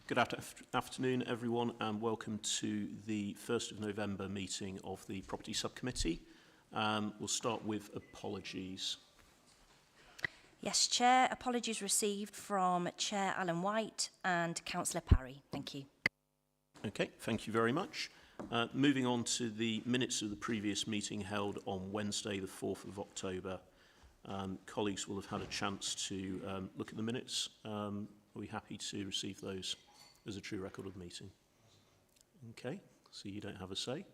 Good afternoon, everyone, and welcome to the 1st of November meeting of the Property Subcommittee. We'll start with apologies. Yes, Chair. Apologies received from Chair Alan White and Councillor Parry. Thank you. Okay, thank you very much. Moving on to the minutes of the previous meeting held on Wednesday, the 4th of October. Colleagues will have had a chance to look at the minutes. Are we happy to receive those as a true record of the meeting? Okay, so you don't have a say?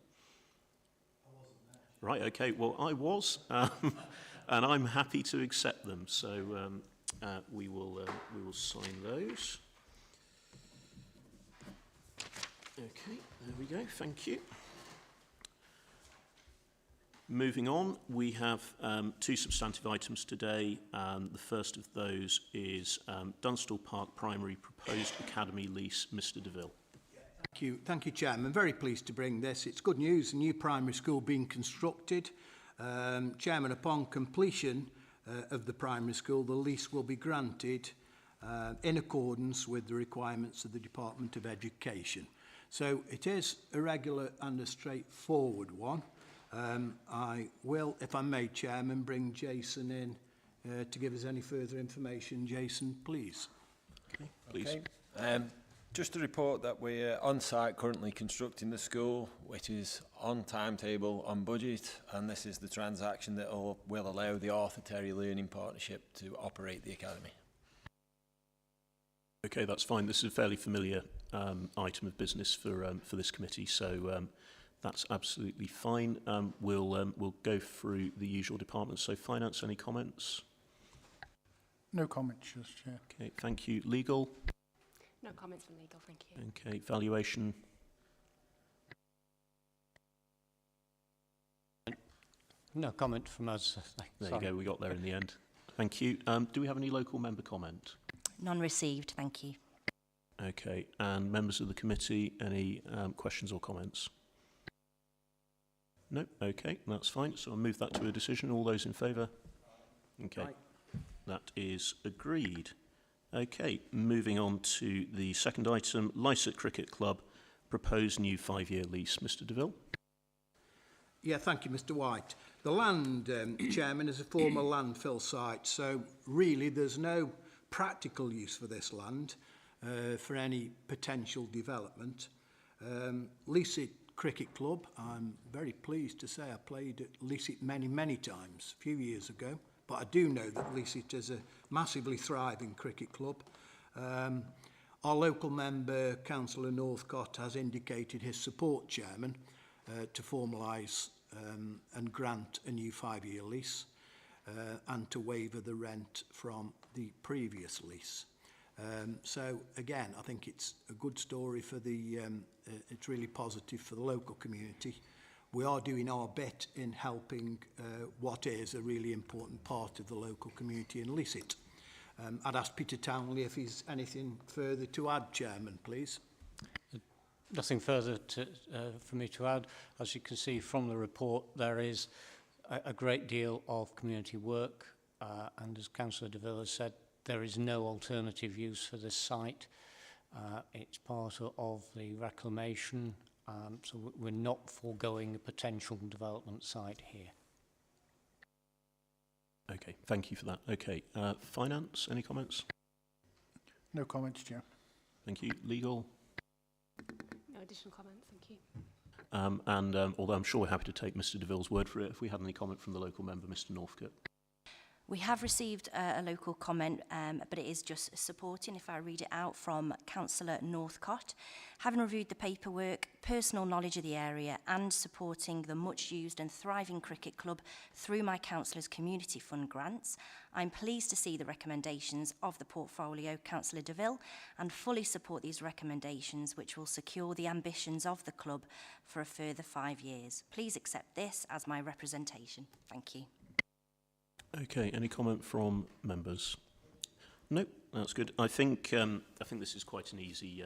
Right, okay, well I was, and I'm happy to accept them, so we will sign those. Okay, there we go, thank you. Moving on, we have two substantive items today. The first of those is Dunstall Park Primary Proposed Academy Lease. Mr DeVille. Thank you, Chairman. I'm very pleased to bring this. It's good news, a new primary school being constructed. Chairman, upon completion of the primary school, the lease will be granted in accordance with the requirements of the Department of Education. So it is a regular and a straightforward one. I will, if I may, Chairman, bring Jason in to give us any further information. Jason, please. Okay, please. Okay. Just to report that we're on site currently constructing the school, which is on timetable, on budget, and this is the transaction that will allow the Arthur Terry Learning Partnership to operate the academy. Okay, that's fine. This is a fairly familiar item of business for this committee, so that's absolutely fine. We'll go through the usual departments. So, finance, any comments? No comments, Chair. Okay, thank you. Legal. No comments from legal, thank you. Okay, valuation. No comment from us. There you go, we got there in the end. Thank you. Do we have any local member comment? None received. Thank you. Okay, and members of the committee, any questions or comments? No? Okay, that's fine. So I'll move that to a decision. All those in favour? Okay, that is agreed. Okay, moving on to the second item, Lycett Cricket Club, proposed new 5-year lease. Mr DeVille. Yeah, thank you, Mr White. The land, Chairman, is a former landfill site, so really there's no practical use for this land for any potential development. Lycett Cricket Club, I'm very pleased to say I played at Lycett many times, a few years ago. But I do know that Lycett is a massively thriving cricket club. Our local member, Councillor Northcott, has indicated his support, Chairman, to formalise and grant a new 5-year lease and to waiver the rent from the previous lease. So, again, I think it's a good story for the, it's really positive for the local community. We are doing our bit in helping what is a really important part of the local community in Lycett. I'd ask Peter Townley if he's anything further to add, Chairman, please. Nothing further for me to add. As you can see from the report, there is a great deal of community work, and as Councillor DeVille has said, there is no alternative use for this site. It's part of the reclamation. So we're not foregoing a potential development site here. Okay, thank you for that. Okay, finance, any comments? No comments, Chair. Thank you. Legal? No additional comments, thank you. Although I'm sure we're happy to take Mr DeVille's word for it, if we had any comment from the local member, Mr Northcote. We have received a local comment, but it is just supporting, if I read it out, from Councillor Northcott. Having reviewed the paperwork, personal knowledge of the area and supporting the much used and thriving cricket club through my councillor's community fund grants, I'm pleased to see the recommendations of the portfolio, Councillor DeVille, and fully support these recommendations which will secure the ambitions of the club for a further 5 years. Please accept this as my representation. Thank you. Okay, any comment from members? No, that's good. I think this is quite an easy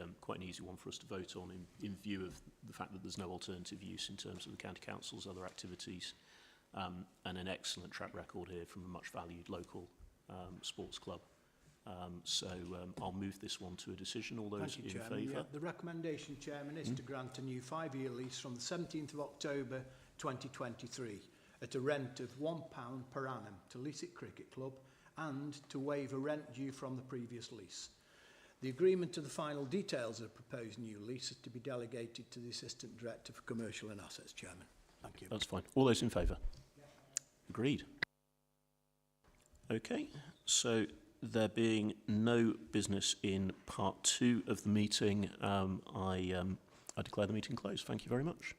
one for us to vote on in view of the fact that there's no alternative use in terms of the county council's other activities, and an excellent track record here from a much valued local sports club. I'll move this one to a decision. All those Thank you, in Chairman. favour? Yeah, the recommendation, Chairman, is to grant a new 5-year lease from the 17th of October 2023 at a rent of £1 per annum to Leasic Cricket Club and to waive a rent due from the previous lease. The agreement of the final details of the proposed new lease is to be delegated to the Assistant Director for Commercial and Assets, Chairman. Thank you. That's fine. All those in favour? Agreed. Okay, so there being no business in part 2 of the meeting, I declare the meeting closed. Thank you very much.